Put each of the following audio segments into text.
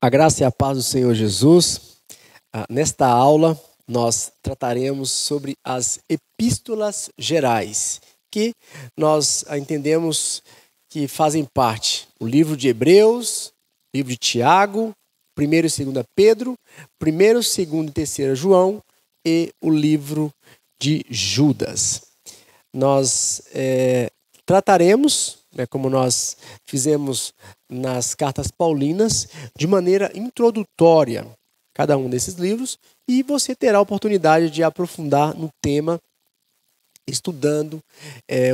A graça e a paz do Senhor Jesus. Nesta aula, nós trataremos sobre as epístolas gerais, que nós entendemos que fazem parte do livro de Hebreus, livro de Tiago, 1º e 2º Pedro, 1º, 2º e 3º João e o livro de Judas. Nós trataremos, como nós fizemos nas cartas paulinas, de maneira introdutória cada um desses livros, e você terá a oportunidade de aprofundar no tema, estudando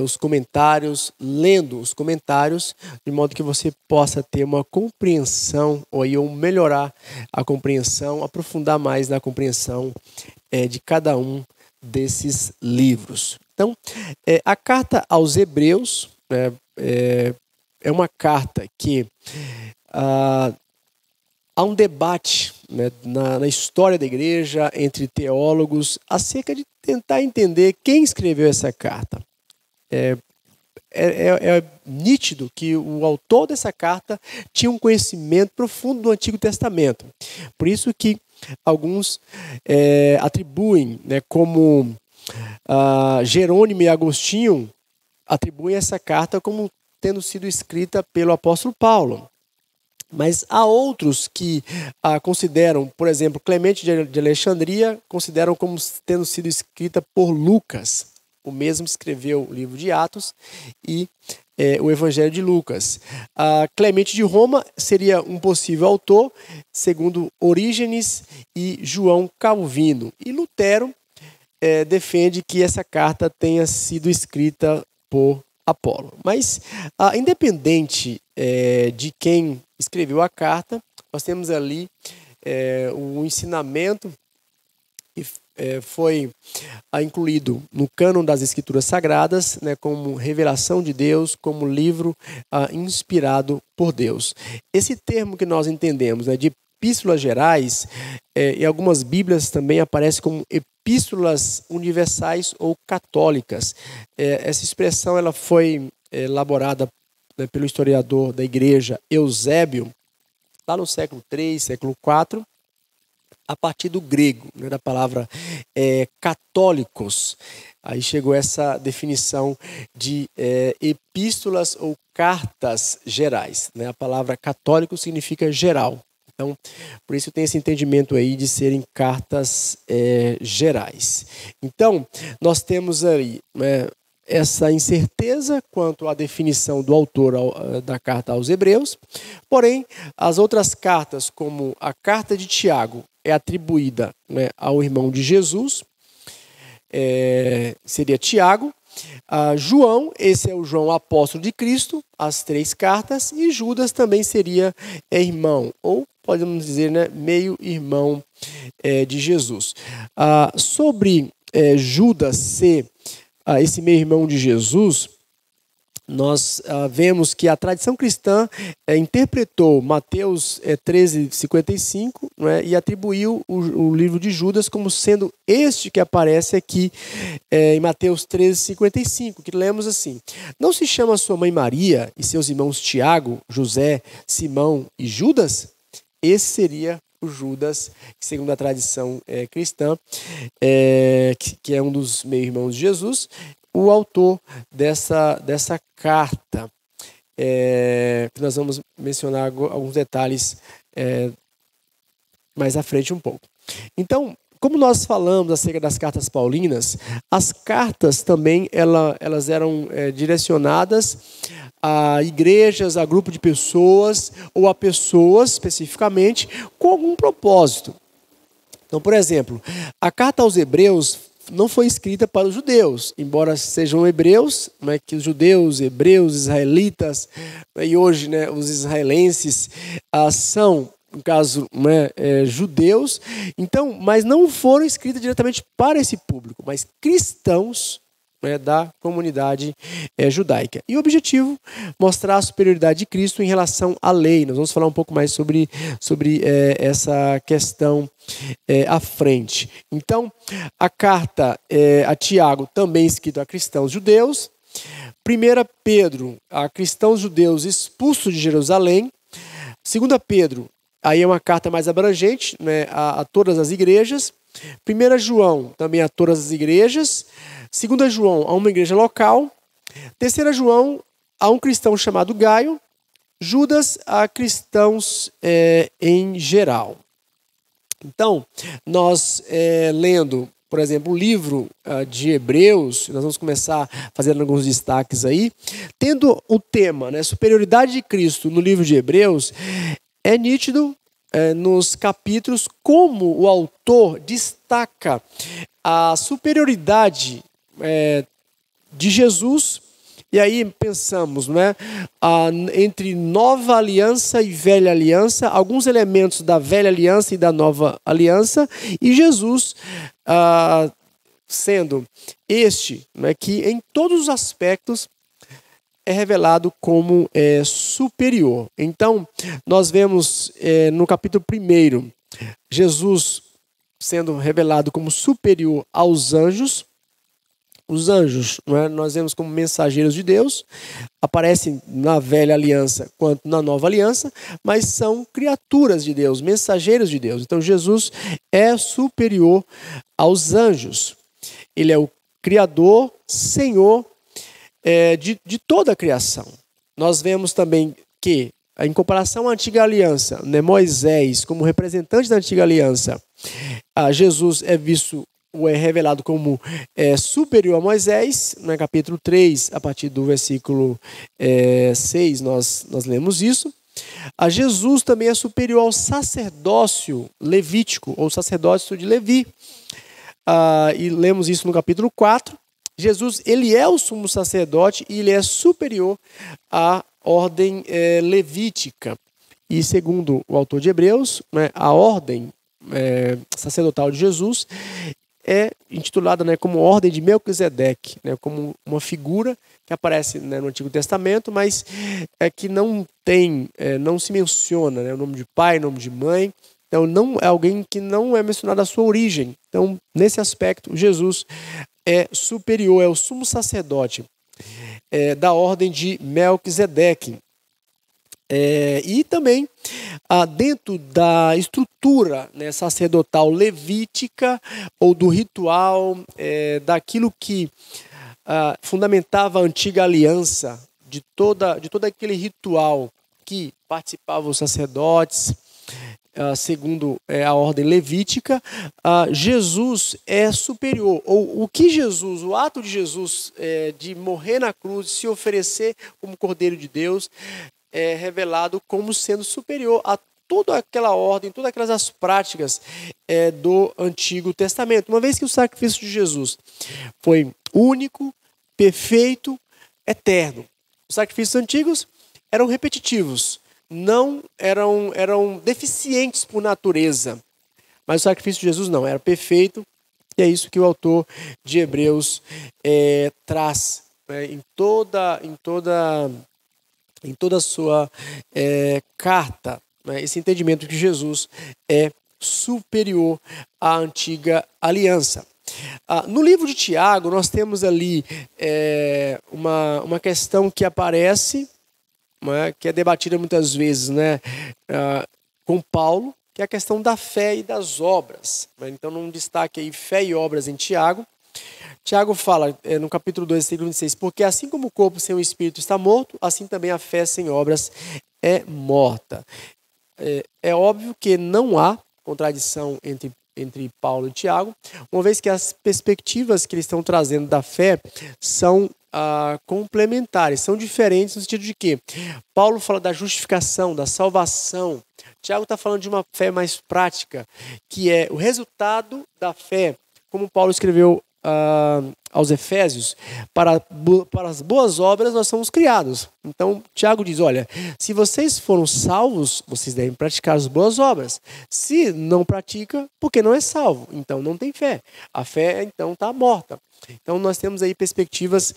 os comentários, lendo os comentários, de modo que você possa ter uma compreensão, ou melhorar a compreensão, aprofundar mais na compreensão de cada um desses livros. Então, a carta aos Hebreus é uma carta que há um debate na história da igreja entre teólogos acerca de tentar entender quem escreveu essa carta. É nítido que o autor dessa carta tinha um conhecimento profundo do Antigo Testamento. Por isso que alguns atribuem, como Jerônimo e Agostinho atribuem essa carta como tendo sido escrita pelo apóstolo Paulo. Mas há outros que consideram, por exemplo, Clemente de Alexandria, consideram como tendo sido escrita por Lucas. O mesmo escreveu o livro de Atos e o Evangelho de Lucas. Clemente de Roma seria um possível autor, segundo Orígenes e João Calvino. E Lutero defende que essa carta tenha sido escrita por Apolo. Mas, independente de quem escreveu a carta, nós temos ali um ensinamento que foi incluído no cânon das Escrituras Sagradas, como revelação de Deus, como livro inspirado por Deus. Esse termo que nós entendemos de epístolas gerais, em algumas Bíblias também aparece como epístolas universais ou católicas. Essa expressão ela foi elaborada pelo historiador da igreja Eusébio, lá no século III, século IV, a partir do grego, da palavra católicos. Aí chegou essa definição de epístolas ou cartas gerais. A palavra católico significa geral. Então, por isso tem esse entendimento aí de serem cartas gerais. Então, nós temos aí essa incerteza quanto à definição do autor da carta aos Hebreus. Porém, as outras cartas, como a carta de Tiago, é atribuída ao irmão de Jesus, seria Tiago. João, esse é o João apóstolo de Cristo, as 3 cartas, e Judas também seria irmão, ou podemos dizer, meio-irmão de Jesus. Sobre Judas ser esse meio-irmão de Jesus, nós vemos que a tradição cristã interpretou Mateus 13:55 e atribuiu o livro de Judas como sendo este que aparece aqui em Mateus 13:55, que lemos assim: não se chama sua mãe Maria e seus irmãos Tiago, José, Simão e Judas? Esse seria o Judas, segundo a tradição cristã, que é um dos meio-irmãos de Jesus, o autor dessa carta, que nós vamos mencionar alguns detalhes mais à frente um pouco. Então, como nós falamos acerca das cartas paulinas, as cartas também elas eram direcionadas a igrejas, a grupo de pessoas, ou a pessoas especificamente, com algum propósito. Então, por exemplo, a carta aos Hebreus não foi escrita para os judeus, embora sejam hebreus, que os judeus, hebreus, israelitas, e hoje os israelenses são, no caso, judeus, então, mas não foram escritas diretamente para esse público, mas cristãos da comunidade judaica. E o objetivo, mostrar a superioridade de Cristo em relação à lei. Nós vamos falar um pouco mais sobre essa questão à frente. Então, a carta a Tiago, também escrita a cristãos judeus. 1 Pedro, a cristãos judeus expulsos de Jerusalém. 2 Pedro, aí é uma carta mais abrangente, né, a todas as igrejas. 1 João, também a todas as igrejas. 2 João, a uma igreja local. 3 João, a um cristão chamado Gaio. Judas, a cristãos em geral. Então, nós lendo, por exemplo, o livro de Hebreus, nós vamos começar fazendo alguns destaques aí, tendo o tema, né, superioridade de Cristo no livro de Hebreus, é nítido nos capítulos como o autor destaca a superioridade de Jesus. E aí pensamos, né, entre nova aliança e velha aliança, alguns elementos da velha aliança e da nova aliança, e Jesus sendo este, né, que em todos os aspectos é revelado como superior. Então, nós vemos no capítulo 1, Jesus sendo revelado como superior aos anjos. Os anjos, nós vemos como mensageiros de Deus, aparecem na velha aliança quanto na nova aliança, mas são criaturas de Deus, mensageiros de Deus. Então Jesus é superior aos anjos. Ele é o Criador, Senhor de toda a criação. Nós vemos também que, em comparação à antiga aliança, né, Moisés como representante da antiga aliança, Jesus é visto é revelado como superior a Moisés. No capítulo 3, a partir do versículo 6, nós lemos isso. Jesus também é superior ao sacerdócio levítico, ou sacerdócio de Levi. E lemos isso no capítulo 4. Jesus, ele é o sumo sacerdote e ele é superior à ordem levítica. E segundo o autor de Hebreus, né, a ordem sacerdotal de Jesus é intitulada, né, como Ordem de Melquisedeque, né, como uma figura que aparece, né, no Antigo Testamento, mas que não tem, não se menciona, né, o nome de pai, nome de mãe. Então, não é alguém que não é mencionado a sua origem. Então, nesse aspecto, Jesus é superior, é o sumo sacerdote da Ordem de Melquisedeque. E também dentro da estrutura, né, sacerdotal levítica ou do ritual, daquilo que fundamentava a antiga aliança, de todo aquele ritual que participavam os sacerdotes, segundo a ordem levítica, Jesus é superior. Ou o ato de Jesus de morrer na cruz, de se oferecer como Cordeiro de Deus, é revelado como sendo superior a toda aquela ordem, todas aquelas práticas do Antigo Testamento. Uma vez que o sacrifício de Jesus foi único, perfeito, eterno. Os sacrifícios antigos eram repetitivos, não eram deficientes por natureza. Mas o sacrifício de Jesus não, era perfeito, e é isso que o autor de Hebreus traz, né, em toda a sua carta, né, esse entendimento que Jesus é superior à antiga aliança. No livro de Tiago, nós temos ali uma questão que aparece, né, que é debatida muitas vezes, né, com Paulo, que é a questão da fé e das obras. Então, num destaque aí, fé e obras em Tiago. Tiago fala no capítulo 2, versículo 26, porque assim como o corpo sem o espírito está morto, assim também a fé sem obras é morta. É óbvio que não há contradição entre Paulo e Tiago, uma vez que as perspectivas que eles estão trazendo da fé são complementares, são diferentes no sentido de que Paulo fala da justificação, da salvação. Tiago está falando de uma fé mais prática, que é o resultado da fé, como Paulo escreveu aos Efésios, para as boas obras nós somos criados. Então, Tiago diz, olha, se vocês foram salvos, vocês devem praticar as boas obras. Se não pratica, porque não é salvo, então não tem fé. A fé, então, está morta. Então, nós temos aí perspectivas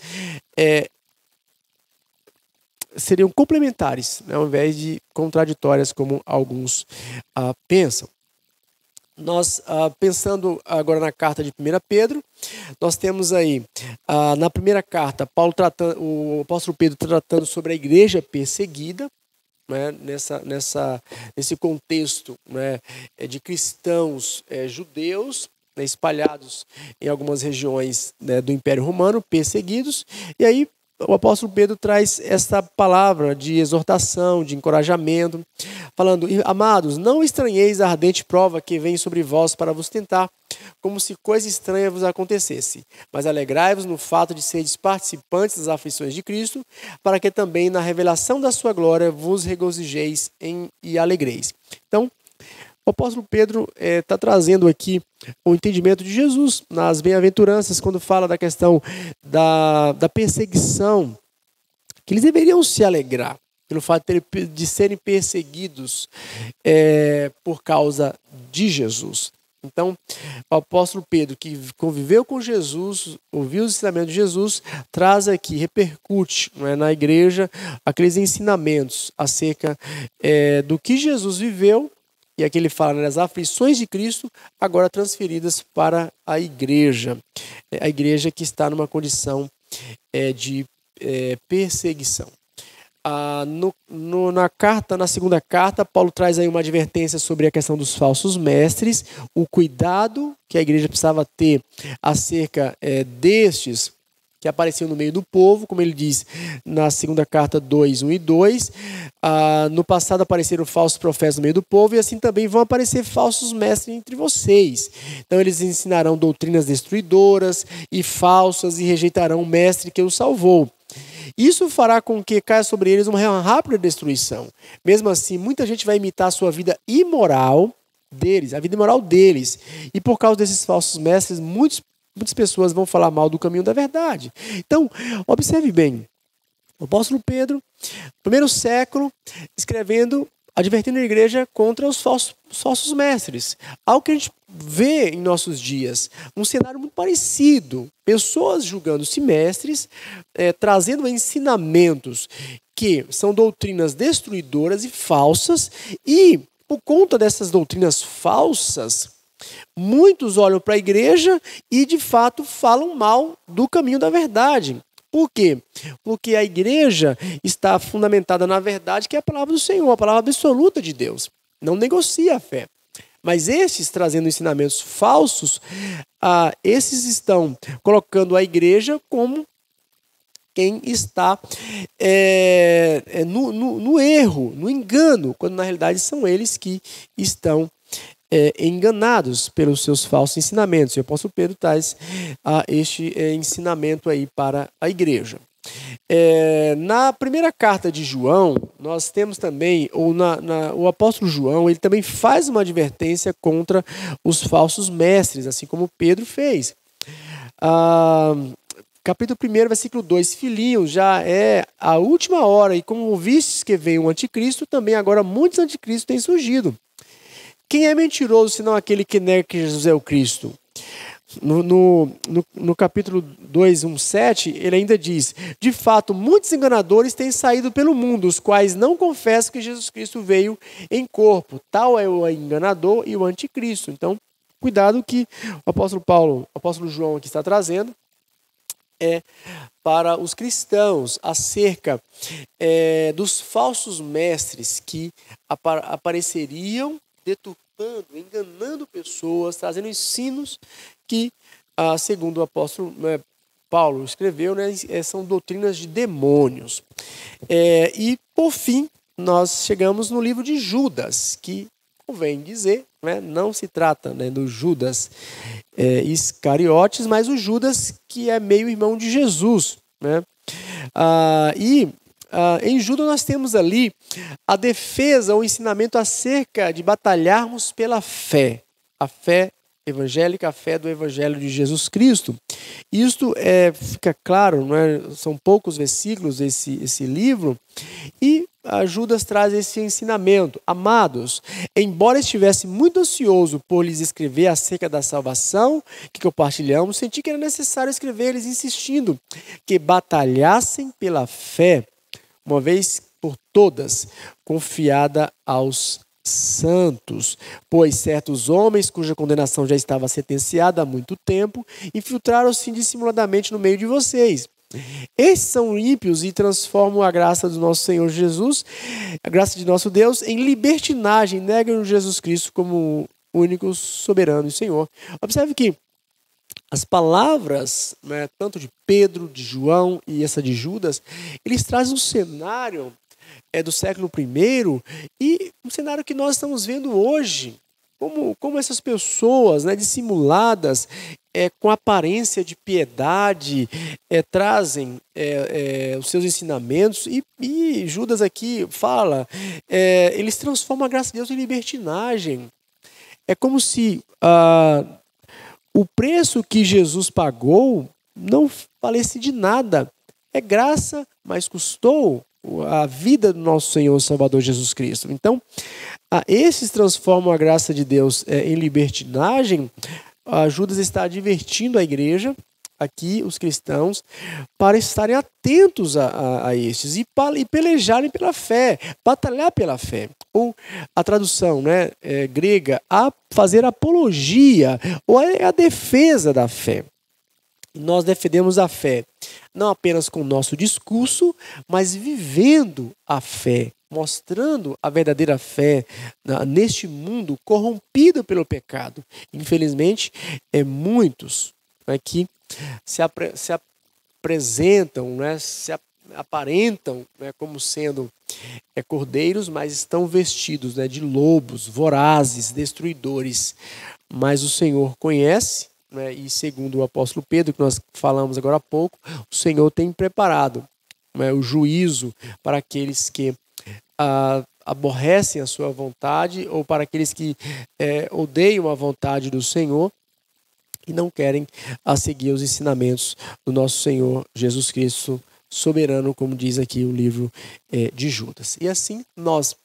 seriam complementares, né, ao invés de contraditórias, como alguns pensam. Nós, pensando agora na carta de 1 Pedro, nós temos aí, na primeira carta, o apóstolo Pedro tratando sobre a igreja perseguida, né, nesse contexto, né, de cristãos judeus, né, espalhados em algumas regiões, né, do Império Romano, perseguidos. E aí o apóstolo Pedro traz essa palavra de exortação, de encorajamento, falando: amados, não estranheis a ardente prova que vem sobre vós para vos tentar, como se coisa estranha vos acontecesse. Mas alegrai-vos no fato de seres participantes das aflições de Cristo, para que também na revelação da sua glória vos regozijeis e alegreis. Então, o apóstolo Pedro está trazendo aqui o entendimento de Jesus nas bem-aventuranças, quando fala da questão da perseguição, que eles deveriam se alegrar pelo fato de serem perseguidos por causa de Jesus. Então, o apóstolo Pedro, que conviveu com Jesus, ouviu os ensinamentos de Jesus, traz aqui, repercute, não é, na igreja aqueles ensinamentos acerca do que Jesus viveu. E aqui ele fala, né, das aflições de Cristo, agora transferidas para a igreja que está numa condição de perseguição. Na segunda carta, Paulo traz aí uma advertência sobre a questão dos falsos mestres, o cuidado que a igreja precisava ter acerca destes que apareciam no meio do povo, como ele diz na segunda carta 2, 1 e 2. No passado apareceram falsos profetas no meio do povo, e assim também vão aparecer falsos mestres entre vocês. Então eles ensinarão doutrinas destruidoras e falsas e rejeitarão o mestre que os salvou. Isso fará com que caia sobre eles uma rápida destruição. Mesmo assim, muita gente vai imitar a sua vida imoral deles, a vida imoral deles. E por causa desses falsos mestres, muitas pessoas vão falar mal do caminho da verdade. Então, observe bem, o apóstolo Pedro, primeiro século, escrevendo, advertindo a igreja contra os falsos mestres. Algo que a gente vê em nossos dias, um cenário muito parecido. Pessoas julgando-se mestres, trazendo ensinamentos que são doutrinas destruidoras e falsas, e por conta dessas doutrinas falsas, muitos olham para a igreja e, de fato, falam mal do caminho da verdade. Por quê? Porque a igreja está fundamentada na verdade, que é a palavra do Senhor, a palavra absoluta de Deus. Não negocia a fé. Mas esses, trazendo ensinamentos falsos, esses estão colocando a igreja como quem está no erro, no engano, quando na realidade são eles que estão enganados pelos seus falsos ensinamentos. E o apóstolo Pedro traz este ensinamento aí para a igreja. Na primeira carta de João, nós temos também, o apóstolo João, ele também faz uma advertência contra os falsos mestres, assim como Pedro fez. Capítulo 1, versículo 2, filhinhos, já é a última hora, e como vistes que veio um anticristo, também agora muitos anticristos têm surgido. Quem é mentiroso, senão aquele que nega que Jesus é o Cristo? No capítulo 2, 1, 7, ele ainda diz: de fato, muitos enganadores têm saído pelo mundo, os quais não confessam que Jesus Cristo veio em corpo. Tal é o enganador e o anticristo. Então, cuidado que o apóstolo João aqui está trazendo para os cristãos acerca dos falsos mestres que apareceriam deturpando, enganando pessoas, trazendo ensinos que, segundo o apóstolo Paulo escreveu, né, são doutrinas de demônios. E, por fim, nós chegamos no livro de Judas, que, convém dizer, né, não se trata, né, do Judas Iscariotes, mas o Judas que é meio irmão de Jesus, né? Em Judas nós temos ali a defesa, o ensinamento acerca de batalharmos pela fé. A fé evangélica, a fé do Evangelho de Jesus Cristo. Isto fica claro, não é? São poucos versículos esse livro, e Judas traz esse ensinamento. Amados, embora estivesse muito ansioso por lhes escrever acerca da salvação que compartilhamos, senti que era necessário escrever-lhes insistindo que batalhassem pela fé, uma vez por todas, confiada aos santos, pois certos homens, cuja condenação já estava sentenciada há muito tempo, infiltraram-se dissimuladamente no meio de vocês. Esses são ímpios e transformam a graça do nosso Senhor Jesus, a graça de nosso Deus, em libertinagem, negam Jesus Cristo como o único soberano e Senhor. Observe que as palavras, né, tanto de Pedro, de João e essa de Judas, eles trazem um cenário do século I e um cenário que nós estamos vendo hoje. Como essas pessoas, né, dissimuladas, com aparência de piedade, trazem os seus ensinamentos, e Judas aqui fala, eles transformam a graça de Deus em libertinagem. É como se o preço que Jesus pagou não valesse de nada. É graça, mas custou a vida do nosso Senhor e Salvador Jesus Cristo. Então, esses transformam a graça de Deus em libertinagem. Judas está advertindo a igreja, aqui os cristãos, para estarem atentos a estes e pelejarem pela fé, batalhar pela fé. Ou a tradução, né, grega, a fazer apologia, ou a defesa da fé. Nós defendemos a fé não apenas com o nosso discurso, mas vivendo a fé, mostrando a verdadeira fé neste mundo corrompido pelo pecado. Infelizmente, muitos que se apresentam, né, se aparentam, né, como sendo cordeiros, mas estão vestidos, né, de lobos, vorazes, destruidores. Mas o Senhor conhece, né, e segundo o apóstolo Pedro, que nós falamos agora há pouco, o Senhor tem preparado, né, o juízo para aqueles que aborrecem a sua vontade, ou para aqueles que odeiam a vontade do Senhor e não querem seguir os ensinamentos do nosso Senhor Jesus Cristo soberano, como diz aqui o livro de Judas. E assim nós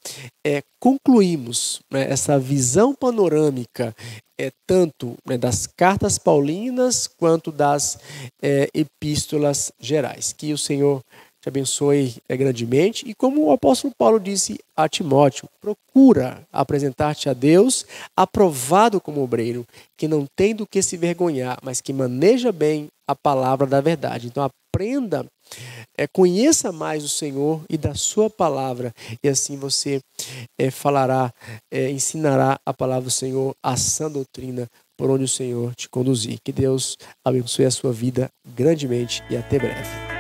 concluímos, né, essa visão panorâmica tanto, né, das cartas paulinas quanto das epístolas gerais. Que o Senhor te abençoe grandemente. E como o apóstolo Paulo disse a Timóteo, procura apresentar-te a Deus aprovado como obreiro, que não tem do que se vergonhar, mas que maneja bem a palavra da verdade. Então aprenda, conheça mais o Senhor e da sua palavra, e assim você falará, ensinará a palavra do Senhor, a sã doutrina, por onde o Senhor te conduzir. Que Deus abençoe a sua vida grandemente e até breve.